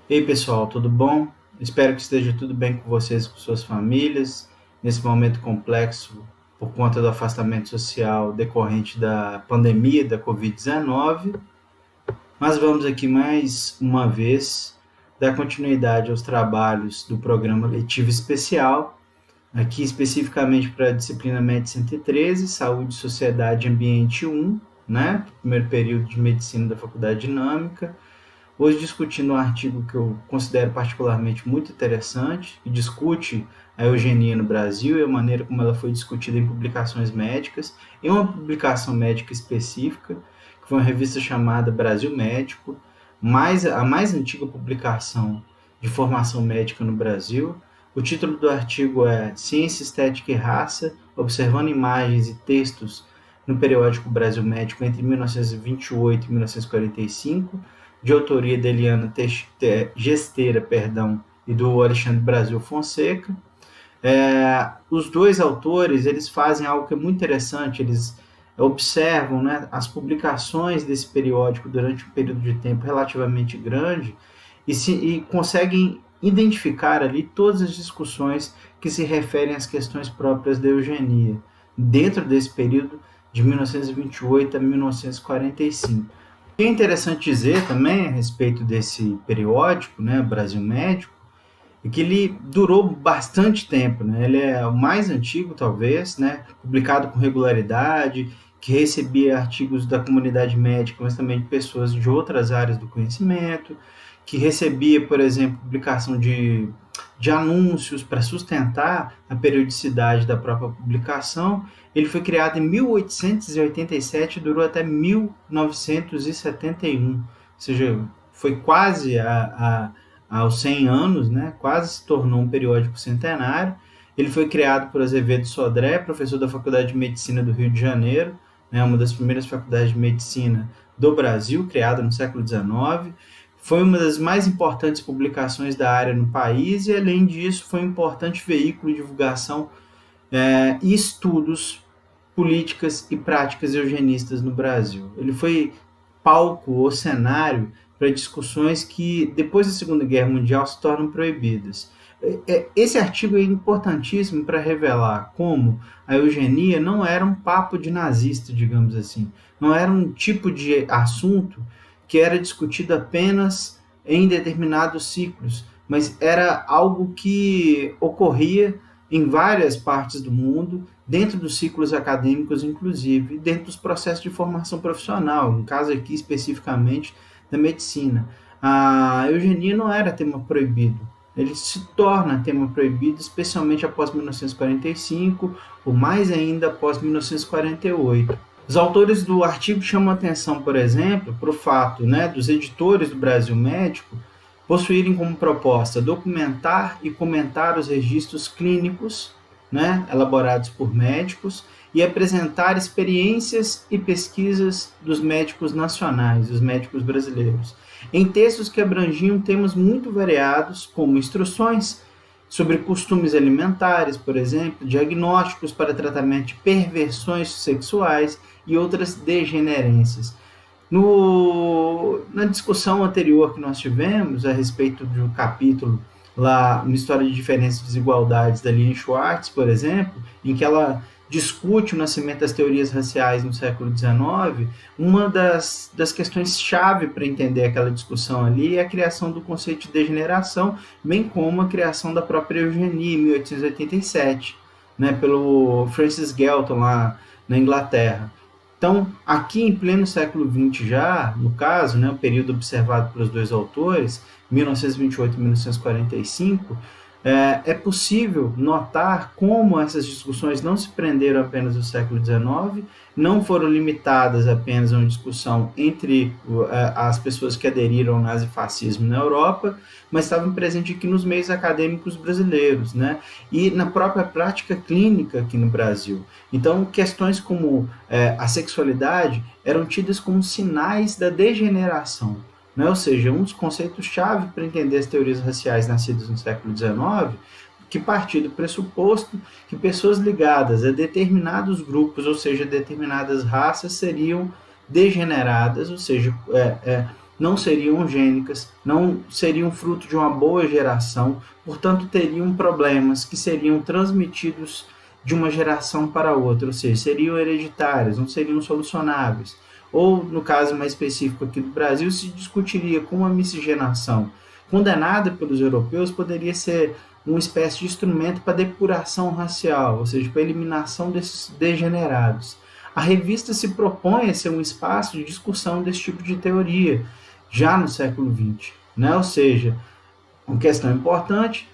Ei pessoal, tudo bom? Espero que esteja tudo bem com vocês e com suas famílias nesse momento complexo por conta do afastamento social decorrente da pandemia da Covid-19. Mas vamos aqui mais uma vez dar continuidade aos trabalhos do programa letivo especial, aqui especificamente para a disciplina MED 113, Saúde, Sociedade e Ambiente 1, né? Primeiro período de Medicina da Faculdade Dinâmica. Hoje discutindo um artigo que eu considero particularmente muito interessante, que discute a eugenia no Brasil e a maneira como ela foi discutida em publicações médicas, em uma publicação médica específica, que foi uma revista chamada Brasil Médico, a mais antiga publicação de formação médica no Brasil. O título do artigo é Ciência, Estética e Raça, observando imagens e textos no periódico Brasil Médico entre 1928 e 1945, de autoria de Eliana Gesteira, e do Alexandre Brasil Fonseca. Os dois autores eles fazem algo que é muito interessante, eles observam, né, as publicações desse periódico durante um período de tempo relativamente grande e conseguem identificar ali todas as discussões que se referem às questões próprias da eugenia, dentro desse período de 1928 a 1945. O que é interessante dizer também a respeito desse periódico, né, Brasil Médico, é que ele durou bastante tempo, né? Ele é o mais antigo, talvez, né, publicado com regularidade, que recebia artigos da comunidade médica, mas também de pessoas de outras áreas do conhecimento, que recebia, por exemplo, publicação de anúncios para sustentar a periodicidade da própria publicação. Ele foi criado em 1887 e durou até 1971, ou seja, foi quase aos 100 anos, né? Quase se tornou um periódico centenário. Ele foi criado por Azevedo Sodré, professor da Faculdade de Medicina do Rio de Janeiro, né? Uma das primeiras faculdades de medicina do Brasil, criada no século XIX. Foi uma das mais importantes publicações da área no país e, além disso, foi um importante veículo de divulgação e estudos, políticas e práticas eugenistas no Brasil. Ele foi palco ou cenário para discussões que, depois da Segunda Guerra Mundial, se tornam proibidas. Esse artigo é importantíssimo para revelar como a eugenia não era um papo de nazista, digamos assim. Não era um tipo de assunto que era discutido apenas em determinados ciclos, mas era algo que ocorria em várias partes do mundo, dentro dos ciclos acadêmicos, inclusive, dentro dos processos de formação profissional, no caso aqui especificamente da medicina. A eugenia não era tema proibido, ele se torna tema proibido, especialmente após 1945, ou mais ainda após 1948. Os autores do artigo chamam atenção, por exemplo, para o fato, né, dos editores do Brasil Médico possuírem como proposta documentar e comentar os registros clínicos, né, elaborados por médicos e apresentar experiências e pesquisas dos médicos nacionais, dos médicos brasileiros, em textos que abrangiam temas muito variados, como instruções sobre costumes alimentares, por exemplo, diagnósticos para tratamento de perversões sexuais e outras degenerências. Na discussão anterior que nós tivemos a respeito do capítulo lá, uma história de diferenças e desigualdades da Lynn Schwartz, por exemplo, em que ela discute o nascimento das teorias raciais no século XIX, uma das questões-chave para entender aquela discussão ali é a criação do conceito de degeneração, bem como a criação da própria eugenia em 1887, né, pelo Francis Galton lá na Inglaterra. Então, aqui em pleno século XX já, no caso, né, o período observado pelos dois autores, 1928 e 1945, é possível notar como essas discussões não se prenderam apenas no século XIX, não foram limitadas apenas a uma discussão entre as pessoas que aderiram ao nazifascismo na Europa, mas estavam presentes aqui nos meios acadêmicos brasileiros, né? E na própria prática clínica aqui no Brasil. Então, questões como a sexualidade eram tidas como sinais da degeneração, né? Ou seja, um dos conceitos-chave para entender as teorias raciais nascidas no século XIX, que partia do pressuposto que pessoas ligadas a determinados grupos, ou seja, determinadas raças, seriam degeneradas, ou seja, não seriam eugênicas, não seriam fruto de uma boa geração, portanto teriam problemas que seriam transmitidos de uma geração para outra, ou seja, seriam hereditárias, não seriam solucionáveis. Ou, no caso mais específico aqui do Brasil, se discutiria como a miscigenação, condenada pelos europeus, poderia ser uma espécie de instrumento para depuração racial, ou seja, para eliminação desses degenerados. A revista se propõe a ser um espaço de discussão desse tipo de teoria, já no século XX. Né? Ou seja, uma questão importante,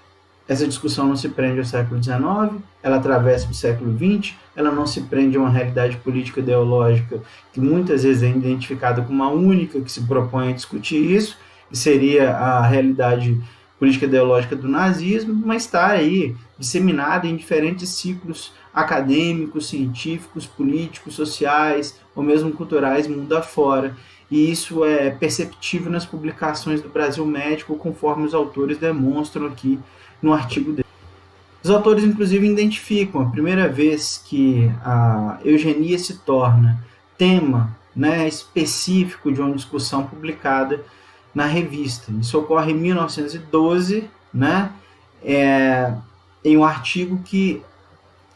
essa discussão não se prende ao século XIX, ela atravessa o século XX, ela não se prende a uma realidade política ideológica que muitas vezes é identificada como uma única que se propõe a discutir isso, que seria a realidade política ideológica do nazismo, mas está aí disseminada em diferentes ciclos acadêmicos, científicos, políticos, sociais ou mesmo culturais mundo afora. E isso é perceptível nas publicações do Brasil Médico, conforme os autores demonstram aqui no artigo dele. Os autores, inclusive, identificam a primeira vez que a eugenia se torna tema, né, específico de uma discussão publicada na revista. Isso ocorre em 1912, né, em um artigo que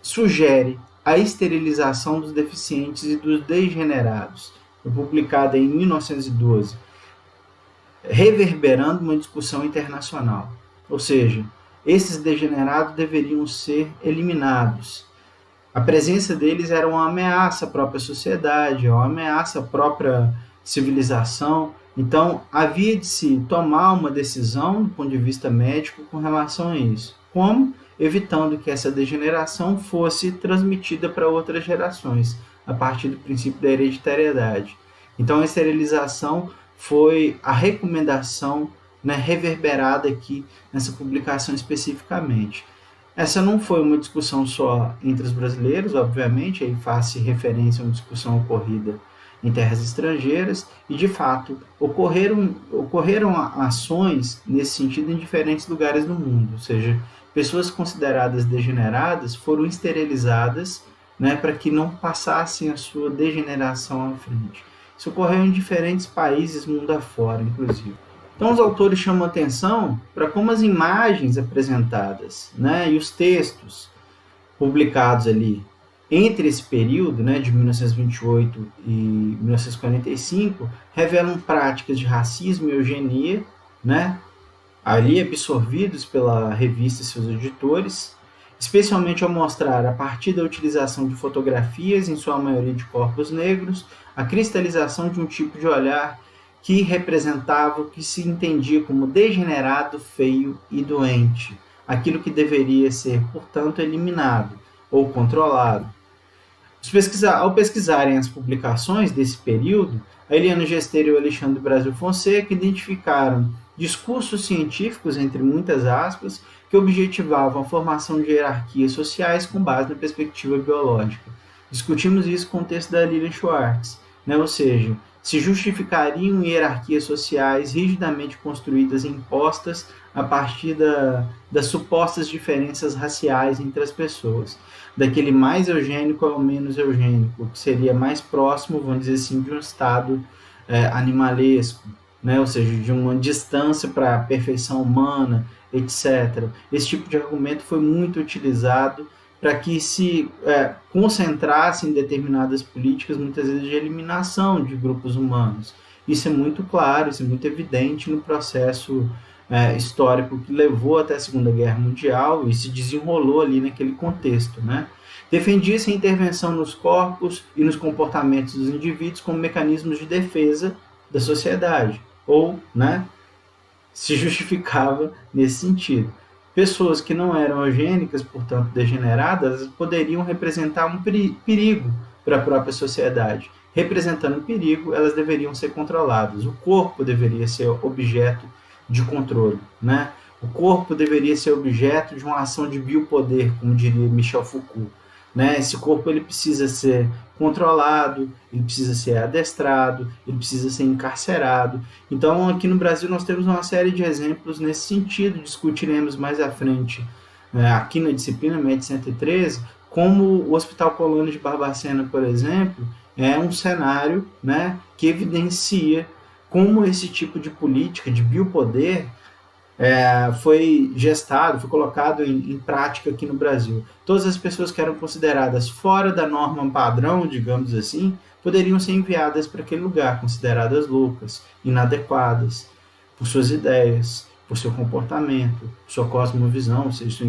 sugere a esterilização dos deficientes e dos degenerados. Foi publicada em 1912, reverberando uma discussão internacional. Ou seja, esses degenerados deveriam ser eliminados. A presença deles era uma ameaça à própria sociedade, uma ameaça à própria civilização. Então, havia de se tomar uma decisão do ponto de vista médico com relação a isso. Como? Evitando que essa degeneração fosse transmitida para outras gerações, a partir do princípio da hereditariedade. Então, a esterilização foi a recomendação, né, reverberada aqui nessa publicação especificamente. Essa não foi uma discussão só entre os brasileiros, obviamente, aí faz-se referência a uma discussão ocorrida em terras estrangeiras, e de fato ocorreram ações nesse sentido em diferentes lugares do mundo, ou seja, pessoas consideradas degeneradas foram esterilizadas, né, para que não passassem a sua degeneração à frente. Isso ocorreu em diferentes países mundo afora, inclusive. Então, os autores chamam atenção para como as imagens apresentadas, né, e os textos publicados ali entre esse período, né, de 1928 e 1945, revelam práticas de racismo e eugenia, né, ali absorvidos pela revista e seus editores, especialmente ao mostrar, a partir da utilização de fotografias, em sua maioria de corpos negros, a cristalização de um tipo de olhar que representava o que se entendia como degenerado, feio e doente, aquilo que deveria ser, portanto, eliminado ou controlado. Ao pesquisarem as publicações desse período, a Eliana Gesteiro e o Alexandre Brasil Fonseca identificaram discursos científicos, entre muitas aspas, que objetivavam a formação de hierarquias sociais com base na perspectiva biológica. Discutimos isso com o texto da Lilian Schwartz, né? Ou seja, se justificariam hierarquias sociais rigidamente construídas e impostas a partir das supostas diferenças raciais entre as pessoas, daquele mais eugênico ao menos eugênico, que seria mais próximo, vamos dizer assim, de um estado animalesco, né? Ou seja, de uma distância para a perfeição humana, etc. Esse tipo de argumento foi muito utilizado para que se concentrasse em determinadas políticas, muitas vezes de eliminação de grupos humanos. Isso é muito claro, isso é muito evidente no processo histórico que levou até a Segunda Guerra Mundial e se desenrolou ali naquele contexto, né? Defendia-se a intervenção nos corpos e nos comportamentos dos indivíduos como mecanismos de defesa da sociedade, ou, né, se justificava nesse sentido. Pessoas que não eram eugênicas, portanto degeneradas, poderiam representar um perigo para a própria sociedade. Representando perigo, elas deveriam ser controladas. O corpo deveria ser objeto de controle, né? O corpo deveria ser objeto de uma ação de biopoder, como diria Michel Foucault, né? Esse corpo ele precisa ser controlado, ele precisa ser adestrado, ele precisa ser encarcerado. Então, aqui no Brasil, nós temos uma série de exemplos nesse sentido, discutiremos mais à frente, aqui na disciplina MED 113, como o Hospital Colônia de Barbacena, por exemplo, é um cenário, né, que evidencia como esse tipo de política de biopoder foi gestado, foi colocado em prática aqui no Brasil. Todas as pessoas que eram consideradas fora da norma padrão, digamos assim, poderiam ser enviadas para aquele lugar, consideradas loucas, inadequadas, por suas ideias, por seu comportamento, sua cosmovisão, seu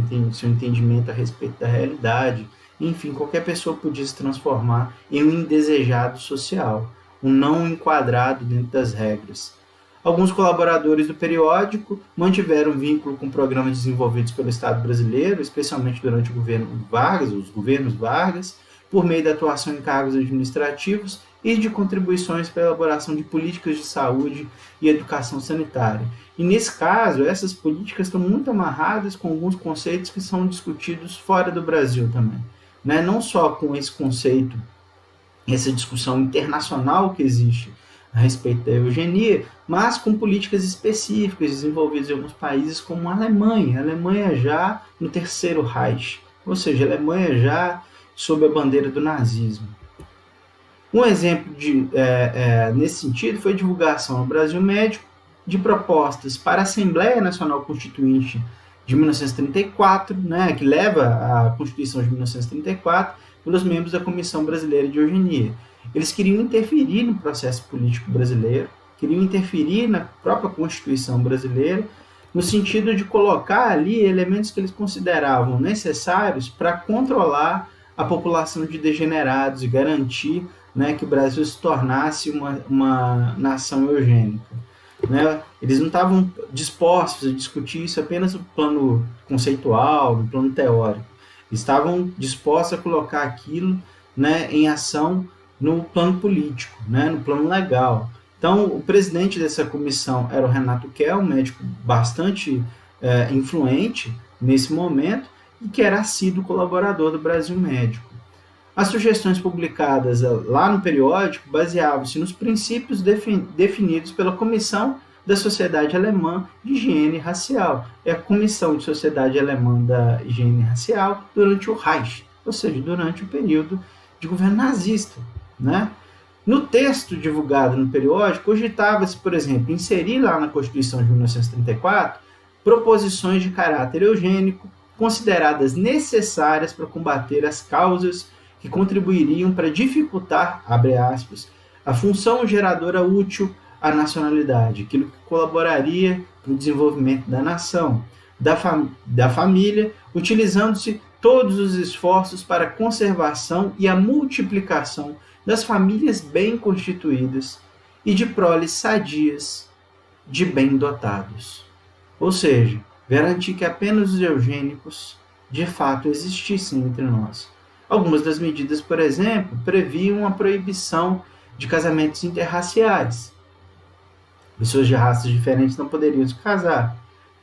entendimento a respeito da realidade. Enfim, qualquer pessoa podia se transformar em um indesejado social, um não enquadrado dentro das regras. Alguns colaboradores do periódico mantiveram vínculo com programas desenvolvidos pelo Estado brasileiro, especialmente durante o governo Vargas, os governos Vargas, por meio da atuação em cargos administrativos e de contribuições para a elaboração de políticas de saúde e educação sanitária. E nesse caso, essas políticas estão muito amarradas com alguns conceitos que são discutidos fora do Brasil também. Né? Não só com esse conceito, essa discussão internacional que existe a respeito da eugenia, mas com políticas específicas desenvolvidas em alguns países como a Alemanha já no Terceiro Reich, ou seja, a Alemanha já sob a bandeira do nazismo. Um exemplo nesse sentido foi a divulgação no Brasil Médico de propostas para a Assembleia Nacional Constituinte de 1934, né, que leva à Constituição de 1934, pelos membros da Comissão Brasileira de Eugenia. Eles queriam interferir no processo político brasileiro, queriam interferir na própria Constituição brasileira, no sentido de colocar ali elementos que eles consideravam necessários para controlar a população de degenerados e garantir, né, que o Brasil se tornasse uma nação eugênica. Né? Eles não estavam dispostos a discutir isso apenas no plano conceitual, no plano teórico. Eles estavam dispostos a colocar aquilo, né, em ação no plano político, né, no plano legal. Então, o presidente dessa comissão era o Renato Kell, um médico bastante influente nesse momento e que era assíduo colaborador do Brasil Médico. As sugestões publicadas lá no periódico baseavam-se nos princípios definidos pela Comissão da Sociedade Alemã de Higiene Racial. É a Comissão de Sociedade Alemã da Higiene Racial durante o Reich, ou seja, durante o período de governo nazista, né? No texto divulgado no periódico, cogitava-se, por exemplo, inserir lá na Constituição de 1934 proposições de caráter eugênico consideradas necessárias para combater as causas que contribuiriam para dificultar, abre aspas, a função geradora útil à nacionalidade, aquilo que colaboraria para o desenvolvimento da nação, da família, utilizando-se todos os esforços para a conservação e a multiplicação das famílias bem constituídas e de proles sadias, de bem dotados. Ou seja, garantir que apenas os eugênicos de fato existissem entre nós. Algumas das medidas, por exemplo, previam a proibição de casamentos interraciais. Pessoas de raças diferentes não poderiam se casar,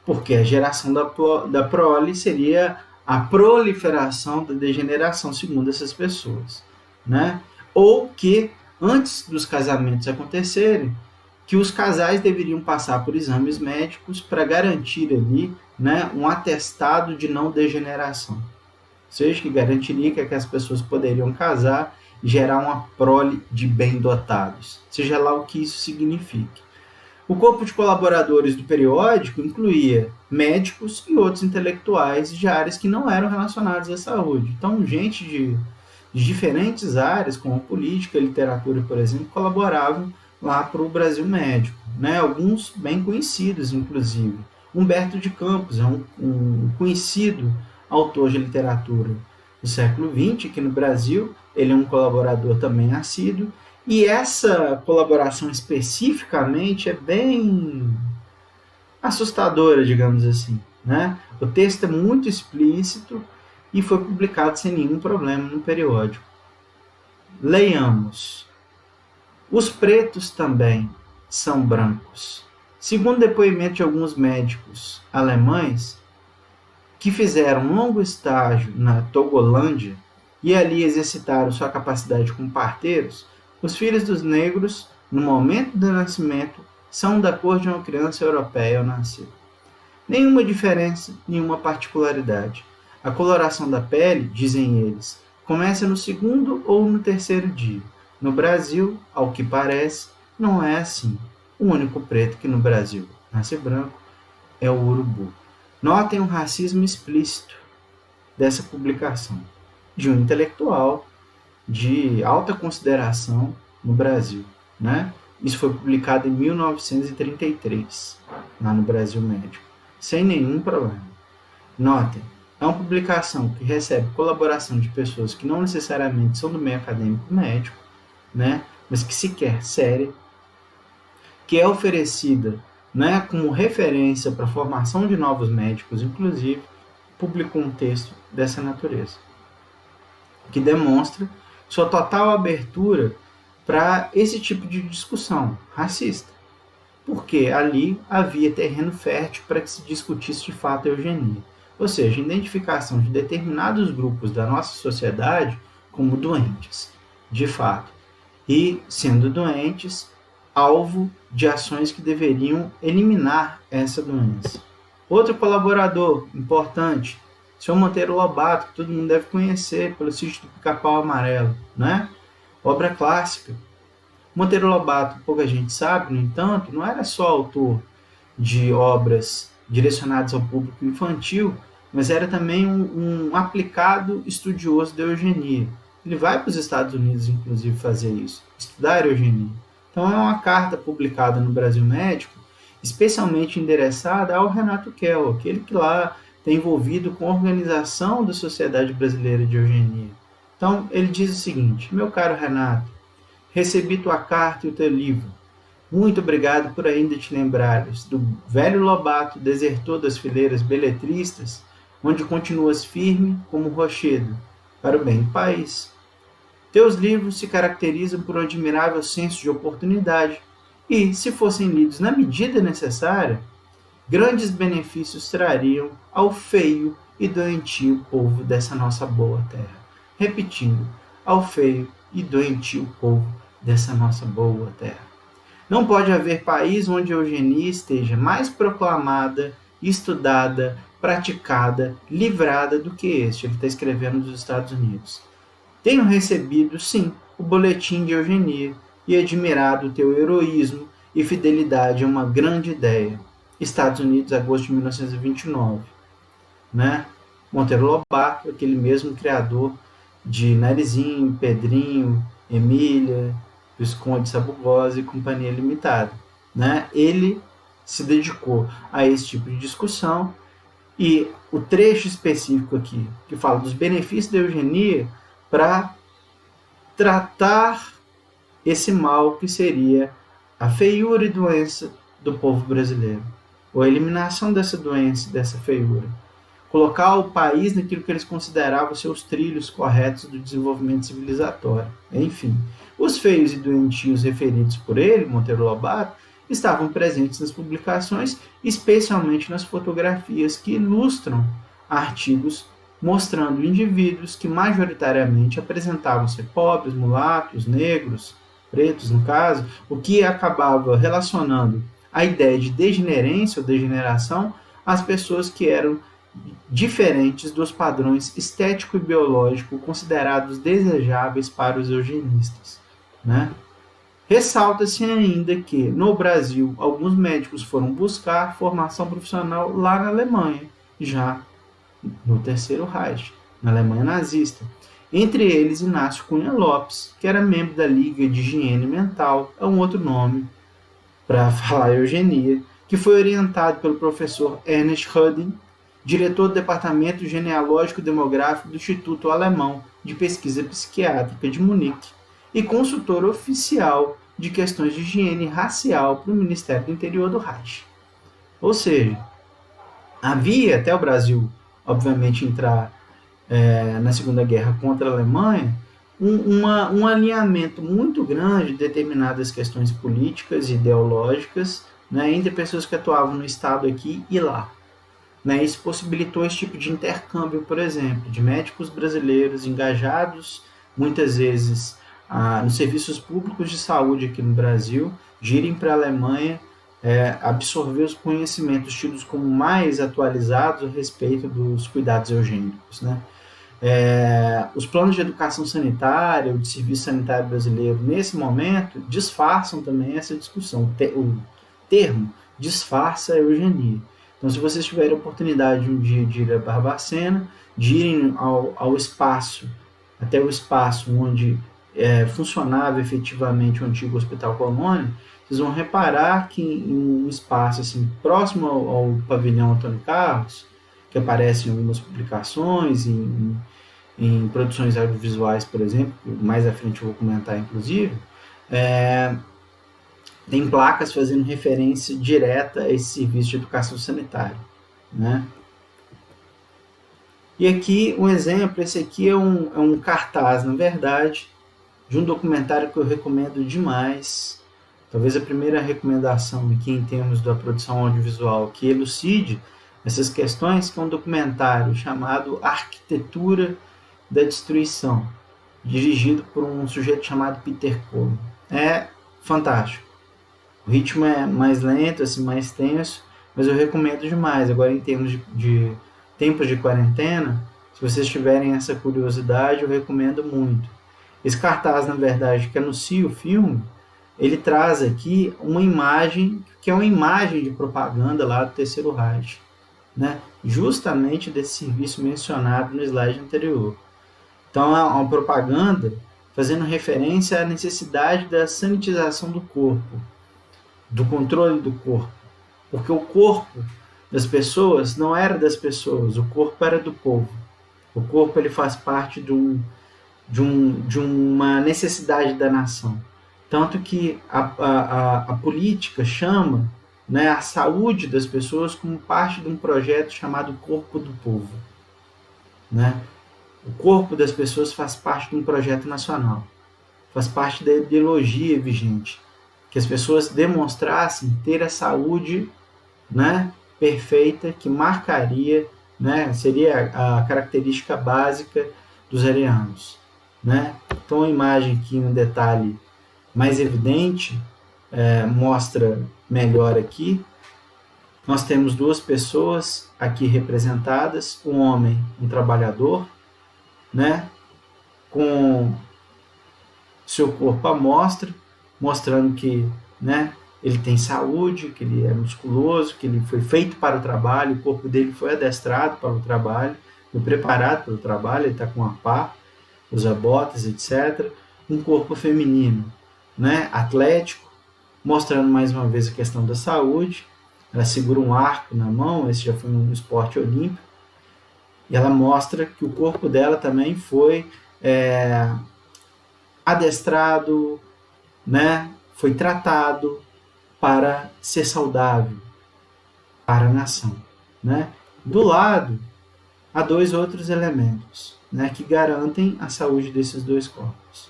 porque a geração da prole seria a proliferação da degeneração, segundo essas pessoas, né? Ou que, antes dos casamentos acontecerem, que os casais deveriam passar por exames médicos para garantir ali, né, um atestado de não degeneração. Ou seja, que garantiria que as pessoas poderiam casar e gerar uma prole de bem dotados, seja lá o que isso signifique. O corpo de colaboradores do periódico incluía médicos e outros intelectuais de áreas que não eram relacionadas à saúde. Então, gente de diferentes áreas, como política, literatura, por exemplo, colaboravam lá para o Brasil Médico, né? Alguns bem conhecidos, inclusive. Humberto de Campos é um conhecido autor de literatura do século XX, aqui no Brasil, ele é um colaborador também assíduo, e essa colaboração especificamente é bem assustadora, digamos assim, né? O texto é muito explícito e foi publicado sem nenhum problema no periódico. Leiamos. Os pretos também são brancos. Segundo depoimento de alguns médicos alemães que fizeram um longo estágio na Togolândia e ali exercitaram sua capacidade como parteiros, os filhos dos negros, no momento do nascimento, são da cor de uma criança europeia ao nascer. Nenhuma diferença, nenhuma particularidade. A coloração da pele, dizem eles, começa no segundo ou no terceiro dia. No Brasil, ao que parece, não é assim. O único preto que no Brasil nasce branco é o urubu. Notem o racismo explícito dessa publicação, de um intelectual de alta consideração no Brasil, né? Isso foi publicado em 1933, lá no Brasil Médico, sem nenhum problema. Notem, é uma publicação que recebe colaboração de pessoas que não necessariamente são do meio acadêmico médico, né? Mas que sequer séria, que é oferecida, né, como referência para a formação de novos médicos, inclusive, publicou um texto dessa natureza, que demonstra sua total abertura para esse tipo de discussão racista, porque ali havia terreno fértil para que se discutisse de fato a eugenia, ou seja, a identificação de determinados grupos da nossa sociedade como doentes, de fato, e, sendo doentes, alvo de ações que deveriam eliminar essa doença. Outro colaborador importante, o Sr. Monteiro Lobato, que todo mundo deve conhecer pelo Sítio do Pica-Pau Amarelo, né? Obra clássica. Monteiro Lobato, pouca gente sabe, no entanto, não era só autor de obras direcionadas ao público infantil, mas era também um aplicado estudioso da eugenia. Ele vai para os Estados Unidos, inclusive, fazer isso, estudar eugenia. Então, é uma carta publicada no Brasil Médico, especialmente endereçada ao Renato Kell, aquele que lá está envolvido com a organização da Sociedade Brasileira de Eugenia. Então, ele diz o seguinte: meu caro Renato, recebi tua carta e o teu livro. Muito obrigado por ainda te lembrares do velho Lobato, desertor das fileiras beletristas, onde continuas firme como rochedo, para o bem do país. Teus livros se caracterizam por um admirável senso de oportunidade e, se fossem lidos na medida necessária, grandes benefícios trariam ao feio e doentio povo dessa nossa boa terra. Repetindo, ao feio e doentio povo dessa nossa boa terra. Não pode haver país onde a eugenia esteja mais proclamada, estudada, praticada, livrada do que este. Ele está escrevendo dos Estados Unidos. Tenho recebido, sim, o boletim de eugenia e admirado o teu heroísmo e fidelidade a uma grande ideia. Estados Unidos, agosto de 1929. Né? Monteiro Lobato, aquele mesmo criador de Narizinho, Pedrinho, Emília, Visconde Sabugosa e Companhia Limitada. Né? Ele se dedicou a esse tipo de discussão e o trecho específico aqui, que fala dos benefícios da eugenia, para tratar esse mal que seria a feiura e doença do povo brasileiro, ou a eliminação dessa doença, dessa feiura, colocar o país naquilo que eles consideravam seus trilhos corretos do desenvolvimento civilizatório. Enfim, os feios e doentios referidos por ele, Monteiro Lobato, estavam presentes nas publicações, especialmente nas fotografias que ilustram artigos mostrando indivíduos que majoritariamente apresentavam ser pobres, mulatos, negros, pretos no caso, o que acabava relacionando a ideia de degenerência ou degeneração às pessoas que eram diferentes dos padrões estético e biológico considerados desejáveis para os eugenistas. Né? Ressalta-se ainda que, no Brasil, alguns médicos foram buscar formação profissional lá na Alemanha, já no Terceiro Reich, na Alemanha nazista. Entre eles, Inácio Cunha Lopes, que era membro da Liga de Higiene Mental, é um outro nome para falar eugenia, que foi orientado pelo professor Ernest Röding, diretor do Departamento Genealógico Demográfico do Instituto Alemão de Pesquisa Psiquiátrica de Munique e consultor oficial de questões de higiene racial para o Ministério do Interior do Reich. Ou seja, havia até o Brasil obviamente entrar na Segunda Guerra contra a Alemanha, um alinhamento muito grande de determinadas questões políticas e ideológicas, né, entre pessoas que atuavam no Estado aqui e lá. Né, isso possibilitou esse tipo de intercâmbio, por exemplo, de médicos brasileiros engajados, muitas vezes, nos serviços públicos de saúde aqui no Brasil, de irem para a Alemanha, absorver os conhecimentos tidos como mais atualizados a respeito dos cuidados eugênicos. Né? Os planos de educação sanitária, o de serviço sanitário brasileiro, nesse momento, disfarçam também essa discussão. O termo disfarça a eugenia. Então, se vocês tiverem a oportunidade um dia de ir a Barbacena, de irem ao espaço, até o espaço onde funcionava efetivamente o antigo Hospital Colônia, vocês vão reparar que em um espaço assim, próximo ao pavilhão Antônio Carlos, que aparece em algumas publicações, em produções audiovisuais, por exemplo, mais à frente eu vou comentar, inclusive, tem placas fazendo referência direta a esse serviço de educação sanitária, né? E aqui um exemplo, esse aqui é um cartaz, na verdade, de um documentário que eu recomendo demais. Talvez a primeira recomendação aqui em termos da produção audiovisual que elucide essas questões, que é um documentário chamado Arquitetura da Destruição, dirigido por um sujeito chamado Peter Cohen. É fantástico. O ritmo é mais lento, assim, mais tenso, mas eu recomendo demais. Agora, em termos de tempos de quarentena, se vocês tiverem essa curiosidade, eu recomendo muito. Esse cartaz, na verdade, que anuncia o filme, ele traz aqui uma imagem, que é uma imagem de propaganda lá do Terceiro Reich, né? Justamente desse serviço mencionado no slide anterior. Então, é uma propaganda fazendo referência à necessidade da sanitização do corpo, do controle do corpo, porque o corpo das pessoas não era das pessoas, o corpo era do povo. O corpo ele faz parte de uma necessidade da nação. Tanto que a política chama, né, a saúde das pessoas como parte de um projeto chamado Corpo do Povo. Né? O corpo das pessoas faz parte de um projeto nacional, faz parte da ideologia vigente, que as pessoas demonstrassem ter a saúde, né, perfeita, que marcaria, né, seria a característica básica dos arianos. Né? Então a imagem aqui, um detalhe mais evidente, mostra melhor aqui. Nós temos duas pessoas aqui representadas, um homem, um trabalhador, né, com seu corpo à mostra, mostrando que, né, ele tem saúde, que ele é musculoso, que ele foi feito para o trabalho, o corpo dele foi adestrado para o trabalho, foi preparado para o trabalho, ele está com a pá, usa botas, etc. Um corpo feminino, né, atlético, mostrando mais uma vez a questão da saúde. Ela segura um arco na mão, esse já foi um esporte olímpico, e ela mostra que o corpo dela também foi adestrado, né, foi tratado para ser saudável para a nação. Né? Do lado, há dois outros elementos, né, que garantem a saúde desses dois corpos.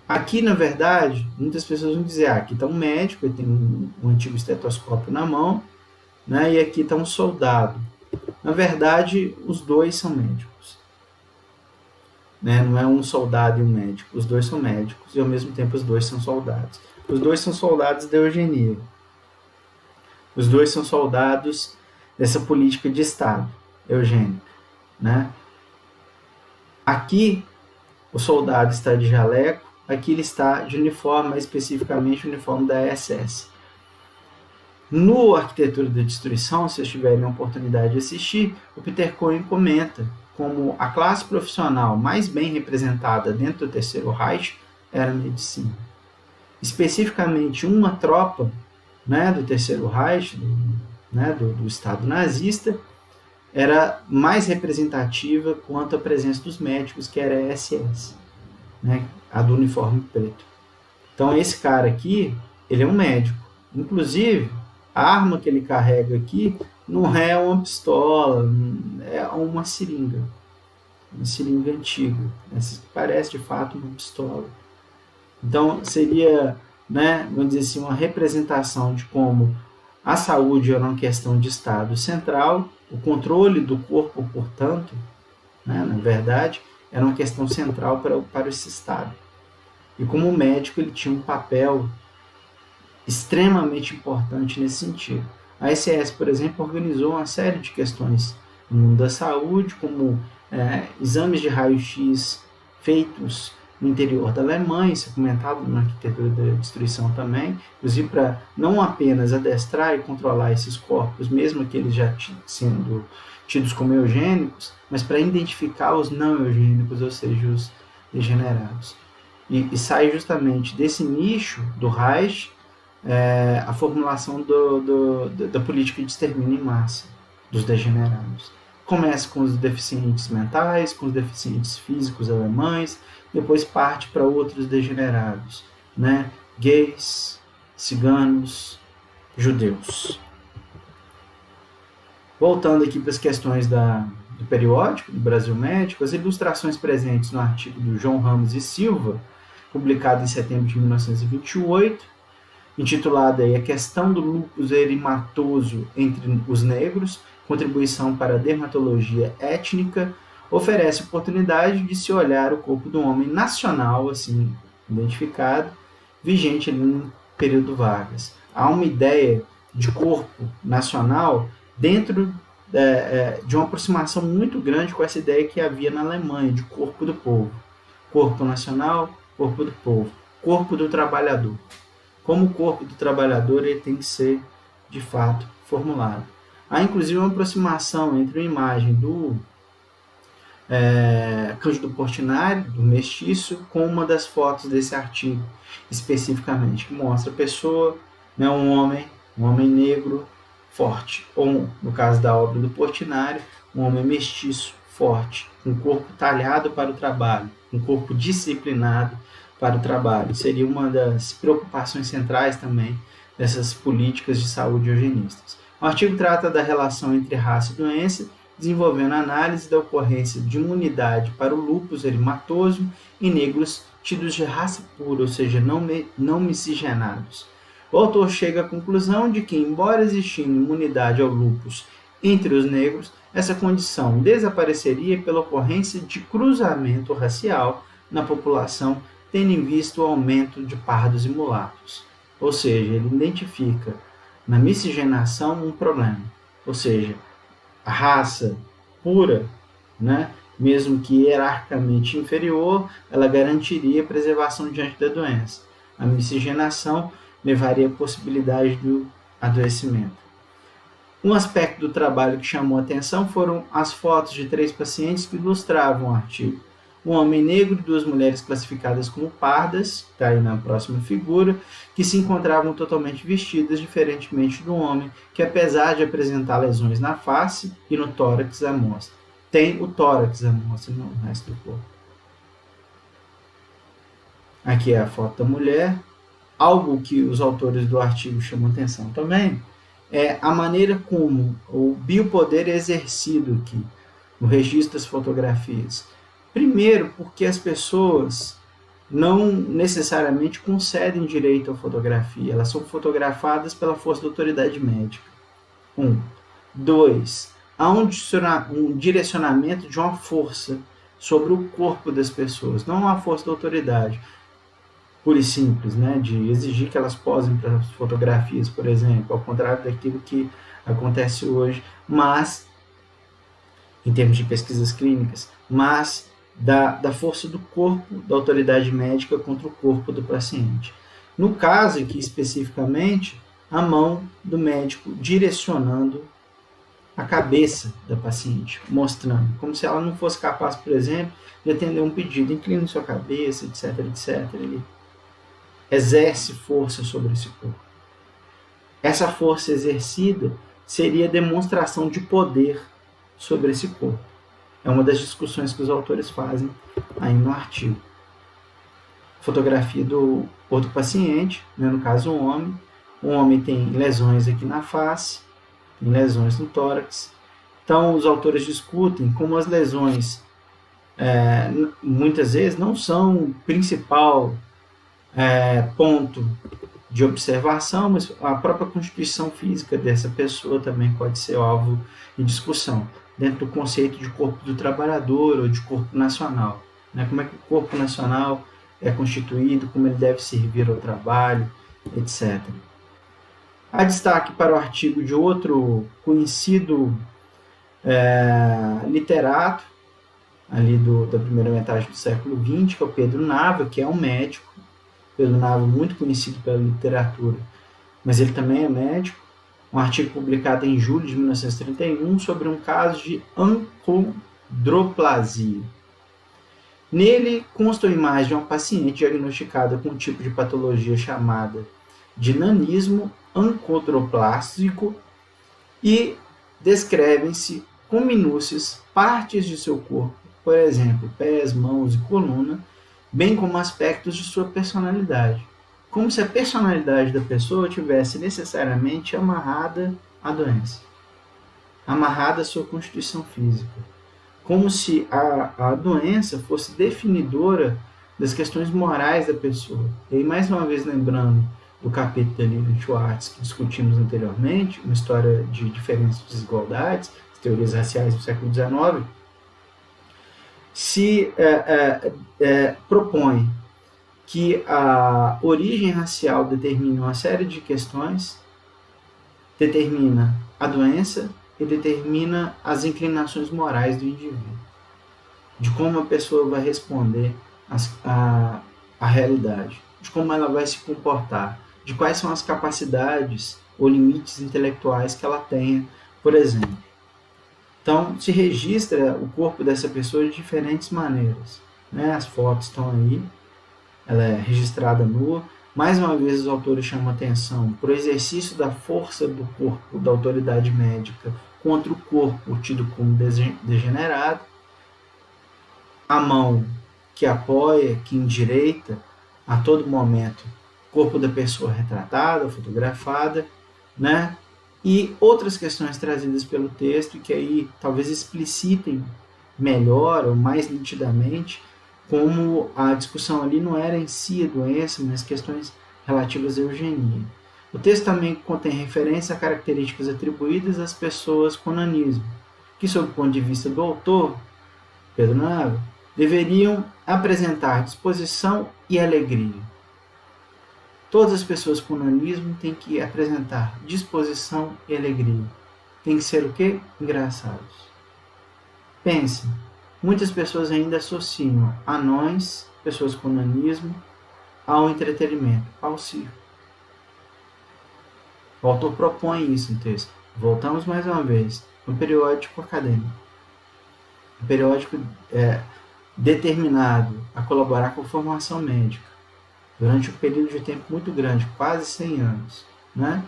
Aqui, na verdade, muitas pessoas vão dizer, aqui está um médico, ele tem um antigo estetoscópio na mão, né, e aqui está um soldado. Na verdade, os dois são médicos. Né? Não é um soldado e um médico, os dois são médicos e, ao mesmo tempo, os dois são soldados. Os dois são soldados da eugenia. Os dois são soldados dessa política de Estado eugênica. Né? Aqui, o soldado está de jaleco, aqui ele está de uniforme, mais especificamente o uniforme da SS. No Arquitetura da Destruição, se vocês tiverem a oportunidade de assistir, o Peter Cohen comenta como a classe profissional mais bem representada dentro do Terceiro Reich era a medicina. Especificamente uma tropa, né, do Terceiro Reich, do Estado nazista, era mais representativa quanto à presença dos médicos, que era a SS, né, a do uniforme preto. Então esse cara aqui, ele é um médico. Inclusive, a arma que ele carrega aqui não é uma pistola, é uma seringa antiga, essa que parece de fato uma pistola. Então seria, né, vamos dizer assim, uma representação de como a saúde era uma questão de Estado central, o controle do corpo, portanto, né, na verdade, era uma questão central para esse Estado. E como médico ele tinha um papel extremamente importante nesse sentido. A SS, por exemplo, organizou uma série de questões no mundo da saúde, como exames de raio-x feitos no interior da Alemanha, isso é comentado na arquitetura da destruição também, inclusive para não apenas adestrar e controlar esses corpos, mesmo que eles já sendo tidos como eugênicos, mas para identificar os não eugênicos, ou seja, os degenerados. E sai justamente desse nicho do Reich a formulação da política de extermínio em massa dos degenerados. Começa com os deficientes mentais, com os deficientes físicos alemães, depois parte para outros degenerados, né? Gays, ciganos, judeus. Voltando aqui para as questões do periódico do Brasil Médico, as ilustrações presentes no artigo do João Ramos e Silva, publicado em setembro de 1928, intitulado aí A Questão do Lúpus Eritematoso entre os Negros, Contribuição para a Dermatologia Étnica, oferece oportunidade de se olhar o corpo do homem nacional, assim, identificado, vigente ali no período Vargas. Há uma ideia de corpo nacional dentro de uma aproximação muito grande com essa ideia que havia na Alemanha, de corpo do povo. Corpo nacional, corpo do povo, corpo do trabalhador. Como o corpo do trabalhador ele tem que ser, de fato, formulado. Há, inclusive, uma aproximação entre a imagem do Cândido Portinari, do mestiço, com uma das fotos desse artigo, especificamente, que mostra a pessoa, né, um homem negro, forte, ou, no caso da obra do Portinari, um homem mestiço, forte, com um corpo talhado para o trabalho, um corpo disciplinado para o trabalho. Seria uma das preocupações centrais também dessas políticas de saúde eugenistas. O artigo trata da relação entre raça e doença, desenvolvendo a análise da ocorrência de imunidade para o lúpus eritematoso em negros tidos de raça pura, ou seja, não miscigenados. O autor chega à conclusão de que, embora existindo imunidade ao lúpus entre os negros, essa condição desapareceria pela ocorrência de cruzamento racial na população, tendo em vista o aumento de pardos e mulatos. Ou seja, ele identifica na miscigenação um problema. Ou seja, a raça pura, né, mesmo que hierarquicamente inferior, ela garantiria a preservação diante da doença. A miscigenação levaria à possibilidade do adoecimento. Um aspecto do trabalho que chamou a atenção foram as fotos de 3 pacientes que ilustravam o artigo. Um homem negro e 2 mulheres classificadas como pardas, está aí na próxima figura, que se encontravam totalmente vestidas, diferentemente do homem, que apesar de apresentar lesões na face e no tórax à mostra. Tem o tórax à mostra no resto do corpo. Aqui é a foto da mulher. Algo que os autores do artigo chamam atenção também é a maneira como o biopoder é exercido aqui, no registro das fotografias. Primeiro, porque as pessoas não necessariamente concedem direito à fotografia, elas são fotografadas pela força da autoridade médica. 1. 2. Há um direcionamento de uma força sobre o corpo das pessoas, não uma força da autoridade, pura e simples, né, de exigir que elas posem para as fotografias, por exemplo, ao contrário daquilo que acontece hoje, mas, em termos de pesquisas clínicas, mas da força do corpo da autoridade médica contra o corpo do paciente. No caso aqui especificamente, a mão do médico direcionando a cabeça da paciente, mostrando, como se ela não fosse capaz, por exemplo, de atender um pedido, incline sua cabeça, etc, etc. Ele exerce força sobre esse corpo. Essa força exercida seria demonstração de poder sobre esse corpo. É uma das discussões que os autores fazem aí no artigo. Fotografia do outro paciente, né, no caso um homem. O homem tem lesões aqui na face, tem lesões no tórax. Então os autores discutem como as lesões muitas vezes não são o principal ponto de observação, mas a própria constituição física dessa pessoa também pode ser alvo de discussão, dentro do conceito de corpo do trabalhador ou de corpo nacional. Né? Como é que o corpo nacional é constituído, como ele deve servir ao trabalho, etc. Há destaque para o artigo de outro conhecido literato, ali da primeira metade do século XX, que é o Pedro Nava, que é um médico. Pedro Nava, muito conhecido pela literatura, mas ele também é médico. Um artigo publicado em julho de 1931 sobre um caso de ancodraplasia. Nele consta a imagem de uma paciente diagnosticada com um tipo de patologia chamada de nanismo ancodroplásico e descrevem-se com minúcias partes de seu corpo, por exemplo, pés, mãos e coluna, bem como aspectos de sua personalidade, como se a personalidade da pessoa tivesse necessariamente amarrada à doença, amarrada à sua constituição física, como se a doença fosse definidora das questões morais da pessoa. E aí, mais uma vez, lembrando do capítulo ali do Schwartz que discutimos anteriormente, uma história de diferenças e desigualdades, as teorias raciais do século XIX, se propõe que a origem racial determina uma série de questões, determina a doença e determina as inclinações morais do indivíduo, de como a pessoa vai responder à realidade, de como ela vai se comportar, de quais são as capacidades ou limites intelectuais que ela tenha, por exemplo. Então, se registra o corpo dessa pessoa de diferentes maneiras, né? As fotos estão aí, ela é registrada nua. Mais uma vez, os autores chamam atenção para o exercício da força do corpo, da autoridade médica, contra o corpo tido como degenerado. A mão que apoia, que endireita a todo momento o corpo da pessoa retratada, fotografada, né? E outras questões trazidas pelo texto que aí talvez explicitem melhor ou mais nitidamente como a discussão ali não era em si a doença, mas questões relativas à eugenia. O texto também contém referência a características atribuídas às pessoas com nanismo, que, sob o ponto de vista do autor, Pedro Nava, deveriam apresentar disposição e alegria. Todas as pessoas com nanismo têm que apresentar disposição e alegria. Tem que ser o quê? Engraçados. Pense, muitas pessoas ainda associam anões, pessoas com nanismo, ao entretenimento, ao circo. O autor propõe isso no texto. Voltamos mais uma vez. Um periódico acadêmico. Um periódico determinado a colaborar com a formação médica durante um período de tempo muito grande, quase 100 anos. Né?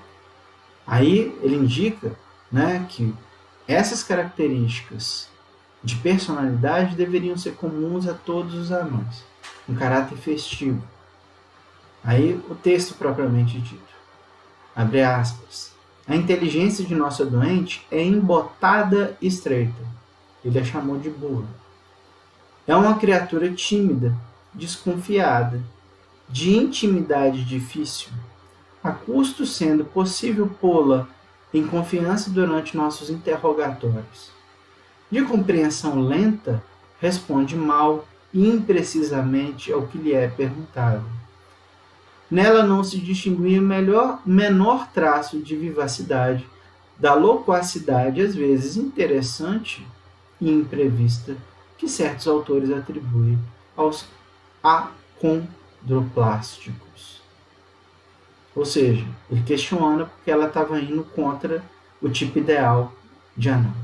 Aí ele indica, né, que essas características de personalidade deveriam ser comuns a todos os anões, um caráter festivo. Aí o texto propriamente dito, abre aspas, a inteligência de nossa doente é embotada e estreita, ele a chamou de burra. É uma criatura tímida, desconfiada, de intimidade difícil, a custo sendo possível pô-la em confiança durante nossos interrogatórios. De compreensão lenta, responde mal e imprecisamente ao que lhe é perguntado. Nela não se distinguia menor traço de vivacidade, da loquacidade às vezes interessante e imprevista que certos autores atribuem aos acondroplásticos. Ou seja, ele questiona porque ela estava indo contra o tipo ideal de anão.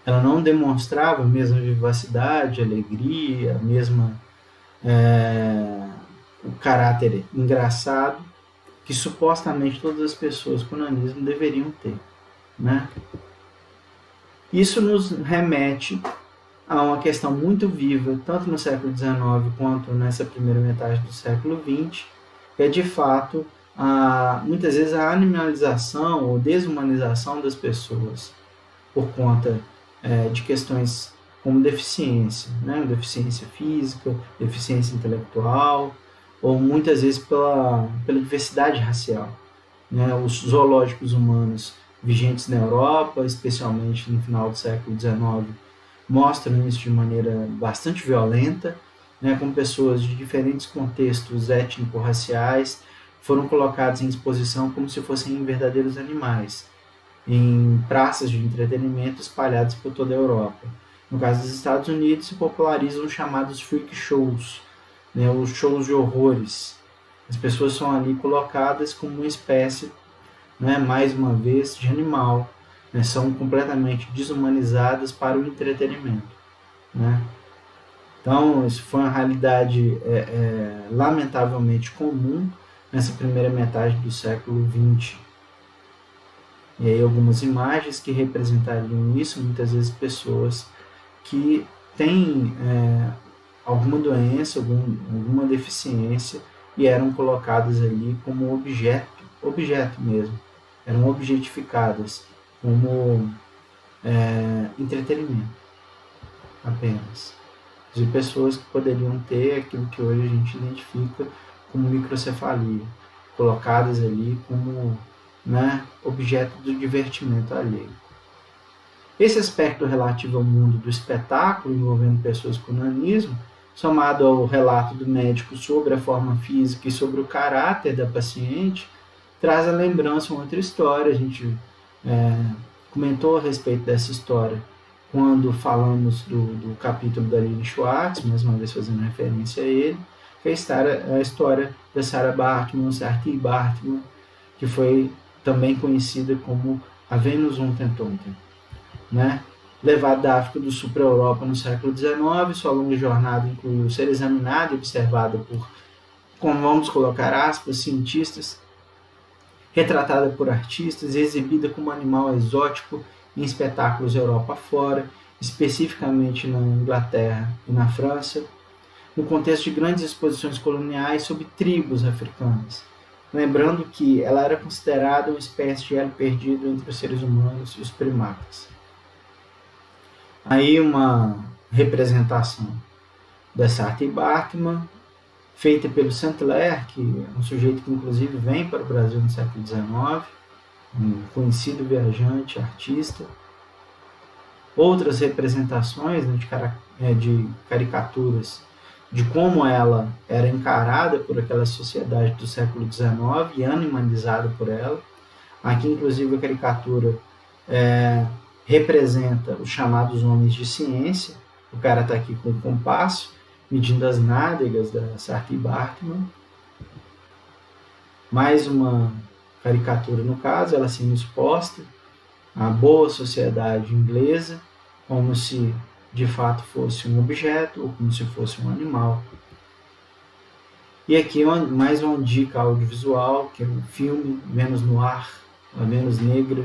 Ela não demonstrava a mesma vivacidade, alegria, a mesma o caráter engraçado que supostamente todas as pessoas com nanismo deveriam ter. Né? Isso nos remete a uma questão muito viva, tanto no século XIX quanto nessa primeira metade do século XX, que é de fato, muitas vezes a animalização ou desumanização das pessoas por conta de questões como deficiência, né? Deficiência física, deficiência intelectual, ou muitas vezes pela diversidade racial. Né? Os zoológicos humanos vigentes na Europa, especialmente no final do século XIX, mostram isso de maneira bastante violenta, né? Com pessoas de diferentes contextos étnico-raciais foram colocadas em exposição como se fossem verdadeiros animais, em praças de entretenimento espalhadas por toda a Europa. No caso dos Estados Unidos, se popularizam os chamados freak shows, né, os shows de horrores. As pessoas são ali colocadas como uma espécie, né, mais uma vez, de animal, né, são completamente desumanizadas para o entretenimento, né? Então, isso foi uma realidade lamentavelmente comum nessa primeira metade do século XX. E aí algumas imagens que representariam isso, muitas vezes pessoas que têm alguma doença, alguma deficiência, e eram colocadas ali como objeto mesmo, eram objetificadas como entretenimento apenas. De pessoas que poderiam ter aquilo que hoje a gente identifica como microcefalia, colocadas ali como, né, objeto do divertimento alheio. Esse aspecto relativo ao mundo do espetáculo, envolvendo pessoas com nanismo, somado ao relato do médico sobre a forma física e sobre o caráter da paciente, traz à lembrança uma outra história. A gente comentou a respeito dessa história quando falamos do capítulo da Lily Schwartz, mais uma vez fazendo referência a ele, que é a história da Sarah Bartman, Saartjie Baartman, que foi também conhecida como a Vênus Ontem-Ontem, né? Levada da África do Sul para a Europa no século XIX, sua longa jornada incluiu ser examinada e observada por, como vamos colocar aspas, cientistas, retratada por artistas e exibida como animal exótico em espetáculos Europa fora, especificamente na Inglaterra e na França, no contexto de grandes exposições coloniais sobre tribos africanas. Lembrando que ela era considerada uma espécie de elo perdido entre os seres humanos e os primatas. Aí uma representação da Saartjie Baartman, feita pelo Saint-Hilaire, que é um sujeito que inclusive vem para o Brasil no século XIX, um conhecido viajante, artista. Outras representações, né, de caricaturas de como ela era encarada por aquela sociedade do século XIX e animalizada por ela. Aqui, inclusive, a caricatura representa os chamados homens de ciência. O cara está aqui com o compasso, medindo as nádegas da Saartjie Baartman. Mais uma caricatura, no caso, ela sendo exposta à boa sociedade inglesa, como se de fato fosse um objeto ou como se fosse um animal. E aqui mais uma dica audiovisual, que é um filme Venus no Ar, a Vênus Negra,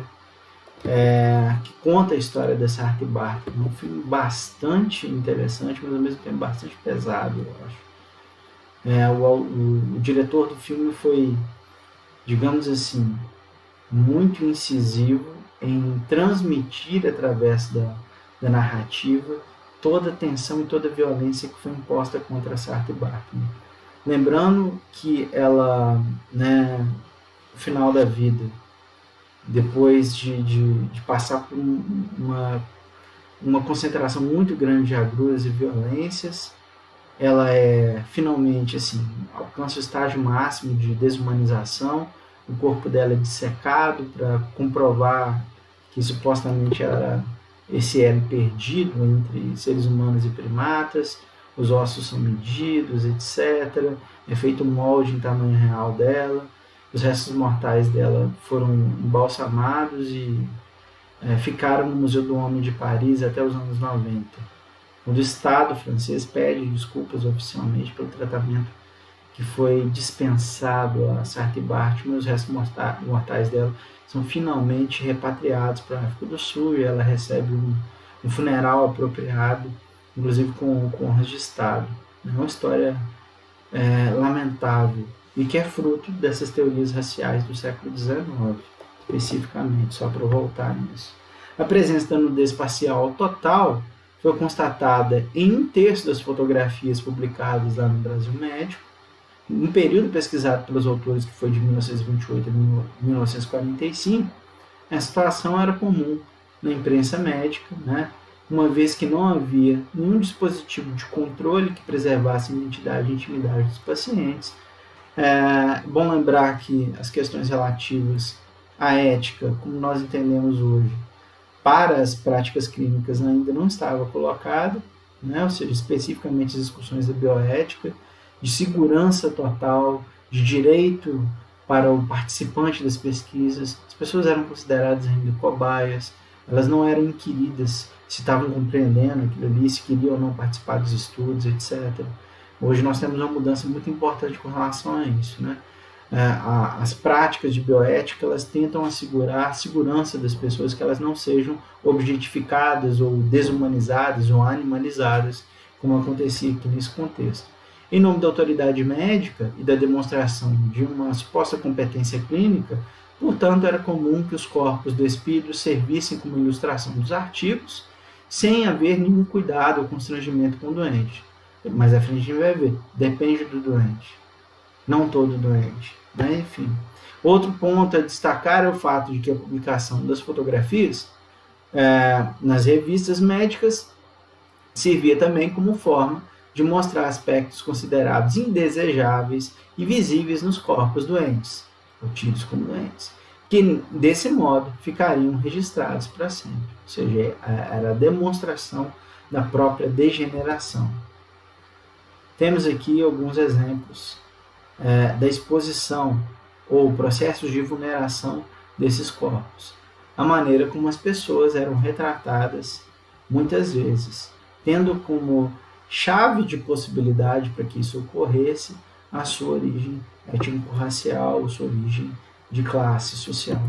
que conta a história da Saartjie Baartman. É um filme bastante interessante, mas ao mesmo tempo bastante pesado, eu acho. O diretor do filme foi, digamos assim, muito incisivo em transmitir através da narrativa toda a tensão e toda a violência que foi imposta contra a Saartjie Baartman. Lembrando que ela, no final da vida, depois de passar por uma concentração muito grande de agruras e violências, ela finalmente assim, alcança o estágio máximo de desumanização. O corpo dela é dissecado para comprovar que supostamente era esse elo perdido entre seres humanos e primatas. Os ossos são medidos, etc. É feito um molde em tamanho real dela. Os restos mortais dela foram embalsamados e ficaram no Museu do Homem de Paris até os anos 90. O Estado francês pede desculpas oficialmente pelo tratamento que foi dispensado a Saartjie Baartman. Os restos mortais dela são finalmente repatriados para a África do Sul e ela recebe um funeral apropriado, inclusive com honras de Estado. É uma história lamentável e que é fruto dessas teorias raciais do século XIX, especificamente, só para voltar nisso. A presença da nudez parcial total foi constatada em 1/3 das fotografias publicadas lá no Brasil Médico, um período pesquisado pelos autores que foi de 1928 a 1945. A situação era comum na imprensa médica, uma vez que não havia nenhum dispositivo de controle que preservasse a identidade e intimidade dos pacientes. É bom lembrar que as questões relativas à ética, como nós entendemos hoje, para as práticas clínicas ainda não estava colocado, né? Ou seja, especificamente as discussões da bioética, de segurança total, de direito para o participante das pesquisas. As pessoas eram consideradas ainda cobaias, elas não eram inquiridas se estavam compreendendo aquilo ali, se queriam ou não participar dos estudos, etc. Hoje nós temos uma mudança muito importante com relação a isso, né? As práticas de bioética, elas tentam assegurar a segurança das pessoas, que elas não sejam objetificadas ou desumanizadas ou animalizadas, como acontecia aqui nesse contexto. Em nome da autoridade médica e da demonstração de uma suposta competência clínica, portanto, era comum que os corpos do espírito servissem como ilustração dos artigos, sem haver nenhum cuidado ou constrangimento com o doente. Mas à frente a gente vai ver, depende do doente, não todo doente. Né? Enfim. Outro ponto a destacar é o fato de que a publicação das fotografias nas revistas médicas servia também como forma de mostrar aspectos considerados indesejáveis e visíveis nos corpos doentes, ou tidos como doentes, que desse modo ficariam registrados para sempre. Ou seja, era a demonstração da própria degeneração. Temos aqui alguns exemplos da exposição ou processos de vulneração desses corpos. A maneira como as pessoas eram retratadas, muitas vezes, tendo como chave de possibilidade para que isso ocorresse a sua origem étnico-racial, sua origem de classe social.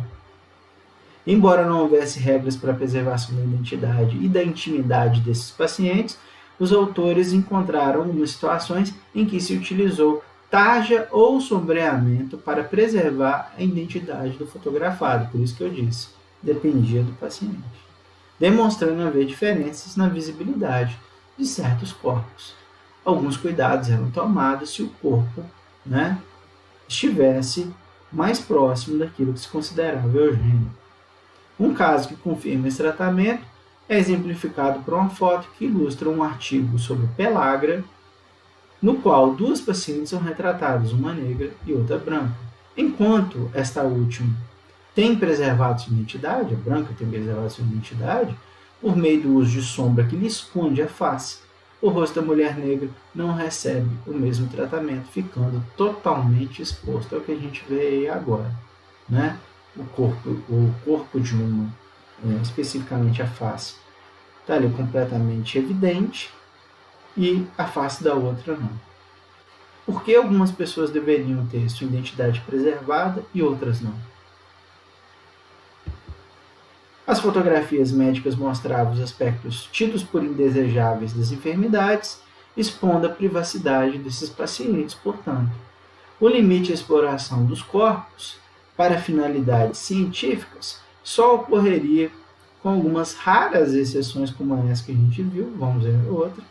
Embora não houvesse regras para a preservação da identidade e da intimidade desses pacientes, os autores encontraram algumas situações em que se utilizou tarja ou sombreamento para preservar a identidade do fotografado, por isso que eu disse, dependia do paciente, demonstrando haver diferenças na visibilidade de certos corpos. Alguns cuidados eram tomados se o corpo, estivesse mais próximo daquilo que se considerava eugênico. Um caso que confirma esse tratamento é exemplificado por uma foto que ilustra um artigo sobre pelagra, no qual duas pacientes são retratadas, uma negra e outra branca. Enquanto esta última tem preservado sua identidade, a branca tem preservado sua identidade, por meio do uso de sombra que lhe esconde a face, o rosto da mulher negra não recebe o mesmo tratamento, ficando totalmente exposto ao que a gente vê aí agora. Né? O corpo de uma, especificamente a face, está ali completamente evidente, e a face da outra não. Por que algumas pessoas deveriam ter sua identidade preservada e outras não? As fotografias médicas mostravam os aspectos tidos por indesejáveis das enfermidades, expondo a privacidade desses pacientes, portanto. O limite à exploração dos corpos para finalidades científicas só ocorreria com algumas raras exceções, como essa que a gente viu, vamos ver outra,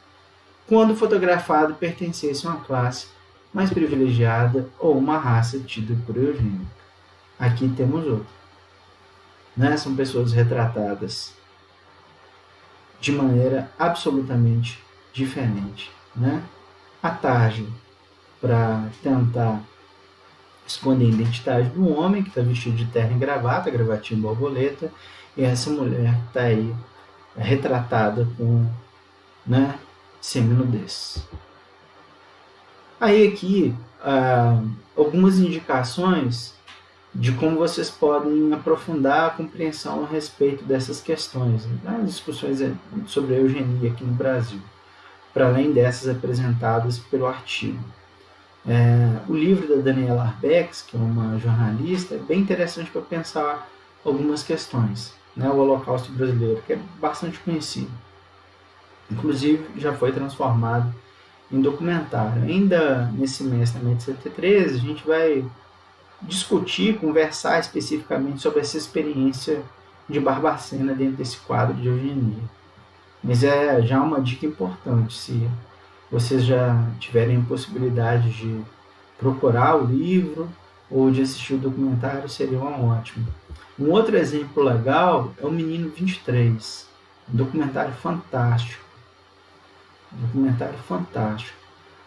quando o fotografado pertencesse a uma classe mais privilegiada ou uma raça tida por eugênica. Aqui temos outra. São pessoas retratadas de maneira absolutamente diferente. A tarja para tentar esconder a identidade do homem, que está vestido de terno e gravata, gravatinha e borboleta, e essa mulher está aí retratada com seminudez. Aí aqui algumas indicações de como vocês podem aprofundar a compreensão a respeito dessas questões, as discussões sobre a eugenia aqui no Brasil, para além dessas apresentadas pelo artigo. O livro da Daniela Arbex, que é uma jornalista, é bem interessante para pensar algumas questões. O Holocausto Brasileiro, que é bastante conhecido. Inclusive, já foi transformado em documentário. Ainda nesse mês, também de 73, a gente vai discutir, conversar especificamente sobre essa experiência de Barbacena dentro desse quadro de eugenia. Mas é já uma dica importante, se vocês já tiverem a possibilidade de procurar o livro ou de assistir o documentário, seria uma ótima. Um outro exemplo legal é o Menino 23, um documentário fantástico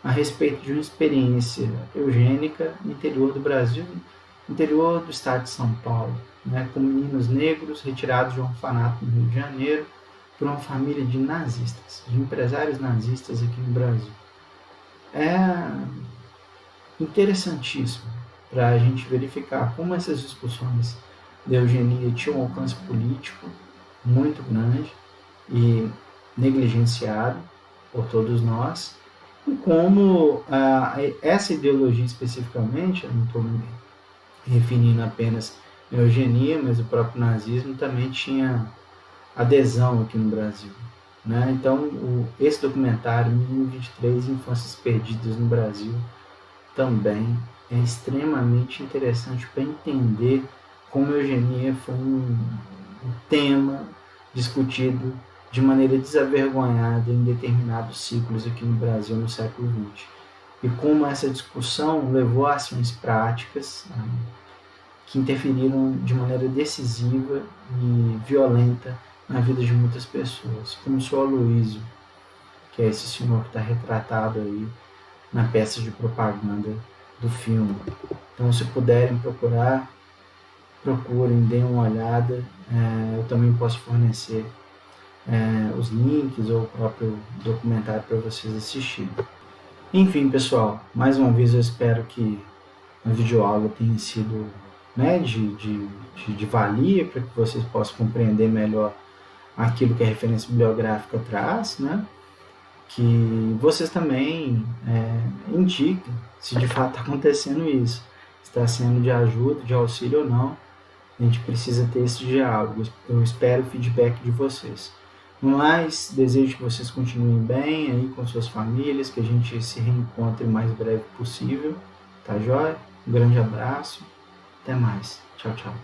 a respeito de uma experiência eugênica no interior do Brasil, interior do estado de São Paulo, né, com meninos negros retirados de um orfanato no Rio de Janeiro por uma família de nazistas, de empresários nazistas aqui no Brasil. É interessantíssimo para a gente verificar como essas discussões da eugenia tinham um alcance político muito grande e negligenciado por todos nós, e como essa ideologia especificamente, eu não estou me referindo apenas à eugenia, mas o próprio nazismo também tinha adesão aqui no Brasil. Né? Então, esse documentário, 1023 Infâncias Perdidas no Brasil, também é extremamente interessante para entender como a eugenia foi um tema discutido de maneira desavergonhada em determinados ciclos aqui no Brasil no século XX. E como essa discussão levou a ações práticas que interferiram de maneira decisiva e violenta na vida de muitas pessoas, como o Sr. Aloysio, que é esse senhor que está retratado aí na peça de propaganda do filme. Então, se puderem procurar, procurem, deem uma olhada. Eu também posso fornecer os links ou o próprio documentário para vocês assistirem. Enfim, pessoal, mais uma vez eu espero que a videoaula tenha sido, né, de valia para que vocês possam compreender melhor aquilo que a referência bibliográfica traz, né? Que vocês também indiquem se de fato está acontecendo isso, está sendo de ajuda, de auxílio ou não. A gente precisa ter esse diálogo. Eu espero o feedback de vocês. No mais, desejo que vocês continuem bem aí com suas famílias, que a gente se reencontre o mais breve possível. Tá joia? Um grande abraço. Até mais. Tchau, tchau.